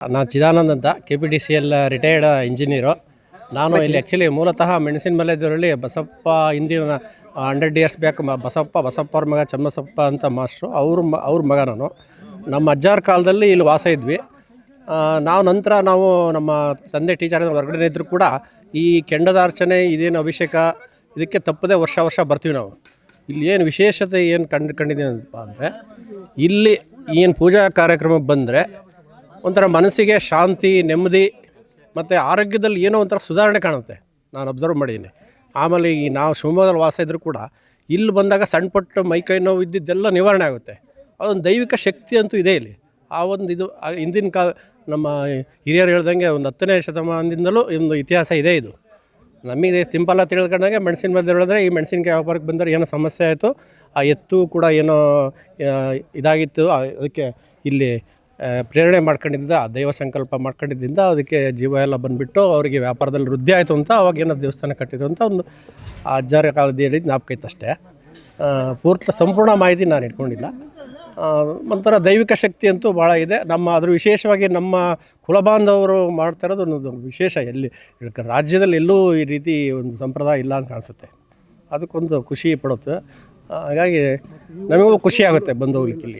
ನಾನು ಚಿದಾನಂದ್ ಅಂತ KPTCL retired engineer. ನಾನು ಇಲ್ಲಿ ಆ್ಯಕ್ಚುಲಿ ಮೂಲತಃ ಮೆಣಸಿನ ಮಲೆದೂರಲ್ಲಿ ಬಸಪ್ಪ ಹಿಂದಿನ 100 ಇಯರ್ಸ್ ಬ್ಯಾಕ್ ಬಸಪ್ಪ ಅವ್ರ ಮಗ ಚನ್ನಬಸಪ್ಪ ಅಂತ ಮಾಸ್ಟ್ರು ಅವ್ರ ಮಗ ನಾನು. ನಮ್ಮ ಅಜ್ಜಾರ ಕಾಲದಲ್ಲಿ ಇಲ್ಲಿ ವಾಸ ಇದ್ವಿ. ನಾವು ನಮ್ಮ ತಂದೆ ಟೀಚರ್ ಹೊರಗಡೆ ಇದ್ದರೂ ಕೂಡ ಈ ಕೆಂಡದಾರ್ಚನೆ ಇದೇನು ಅಭಿಷೇಕ ಇದಕ್ಕೆ ತಪ್ಪದೆ ವರ್ಷ ಬರ್ತೀವಿ ನಾವು. ಇಲ್ಲಿ ಏನು ವಿಶೇಷತೆ ಏನು ಕಂಡಿದ್ದೀನಿ ಅಂತಪ್ಪ ಅಂದರೆ, ಇಲ್ಲಿ ಏನು ಪೂಜಾ ಕಾರ್ಯಕ್ರಮ ಬಂದರೆ ಒಂಥರ ಮನಸ್ಸಿಗೆ ಶಾಂತಿ, ನೆಮ್ಮದಿ ಮತ್ತು ಆರೋಗ್ಯದಲ್ಲಿ ಏನೋ ಒಂಥರ ಸುಧಾರಣೆ ಕಾಣುತ್ತೆ. ನಾನು ಅಬ್ಸರ್ವ್ ಮಾಡಿದ್ದೀನಿ. ಆಮೇಲೆ ಈ ನಾವು ಶಿವಮೊಗ್ಗದಲ್ಲಿ ವಾಸ ಇದ್ದರೂ ಕೂಡ ಇಲ್ಲಿ ಬಂದಾಗ ಸಣ್ಣ ಪುಟ್ಟ ಮೈಕೈ ನೋವು ಇದ್ದಿದ್ದೆಲ್ಲ ನಿವಾರಣೆ ಆಗುತ್ತೆ. ಅದೊಂದು ದೈವಿಕ ಶಕ್ತಿ ಅಂತೂ ಇದೆ ಇಲ್ಲಿ. ಆ ಒಂದು ಇದು ಹಿಂದಿನ ನಮ್ಮ ಹಿರಿಯರು ಹೇಳ್ದಂಗೆ ಒಂದು 10ನೇ ಶತಮಾನದಿಂದಲೂ ಒಂದು ಇತಿಹಾಸ ಇದೆ ಇದು. ನಮಗೆ ಸಿಂಪಲ್ಲಾಗಿ ತಿಳ್ಕೊಂಡಾಗೆ ಮೆಣಸಿನ ಮಧ್ಯೆ ಹೇಳಿದ್ರೆ, ಈ ಮೆಣಸಿನಕಾಯಿ ವ್ಯಾಪಾರಕ್ಕೆ ಬಂದರೆ ಏನೋ ಸಮಸ್ಯೆ ಆಯಿತು, ಆ ಎತ್ತು ಕೂಡ ಏನೋ ಇದಾಗಿತ್ತು, ಅದಕ್ಕೆ ಇಲ್ಲಿ ಪ್ರೇರಣೆ ಮಾಡ್ಕೊಂಡಿದ್ದ, ದೈವ ಸಂಕಲ್ಪ ಮಾಡ್ಕೊಂಡಿದ್ದರಿಂದ ಅದಕ್ಕೆ ಜೀವ ಎಲ್ಲ ಬಂದುಬಿಟ್ಟು ಅವರಿಗೆ ವ್ಯಾಪಾರದಲ್ಲಿ ವೃದ್ಧಿ ಆಯಿತು ಅಂತ ಅವಾಗೇನೋ ದೇವಸ್ಥಾನ ಕಟ್ಟಿದ್ರು ಅಂತ ಒಂದು ಅಜ್ಜಾರ ಕಾಲದ ಹೇಳಿದ್ದು ಜ್ಞಾಪಕ ಇತ್ತು ಅಷ್ಟೇ. ಸಂಪೂರ್ಣ ಮಾಹಿತಿ ನಾನು ಇಟ್ಕೊಂಡಿಲ್ಲ. ಒಂಥರ ದೈವಿಕ ಶಕ್ತಿ ಅಂತೂ ಭಾಳ ಇದೆ. ಅದ್ರ ವಿಶೇಷವಾಗಿ ನಮ್ಮ ಕುಲಬಾಂಧವರು ಮಾಡ್ತಾ ಇರೋದು ಒಂದು ವಿಶೇಷ. ರಾಜ್ಯದಲ್ಲಿ ಎಲ್ಲೂ ಈ ರೀತಿ ಒಂದು ಸಂಪ್ರದಾಯ ಇಲ್ಲ ಅಂತ ಕಾಣಿಸುತ್ತೆ. ಅದಕ್ಕೊಂದು ಖುಷಿ ಪಡುತ್ತೆ. ಹಾಗಾಗಿ ನಮಗೂ ಖುಷಿ ಆಗುತ್ತೆ ಬಂದು ಹೋಗ್ಲಿಕ್ಕೆ ಇಲ್ಲಿ.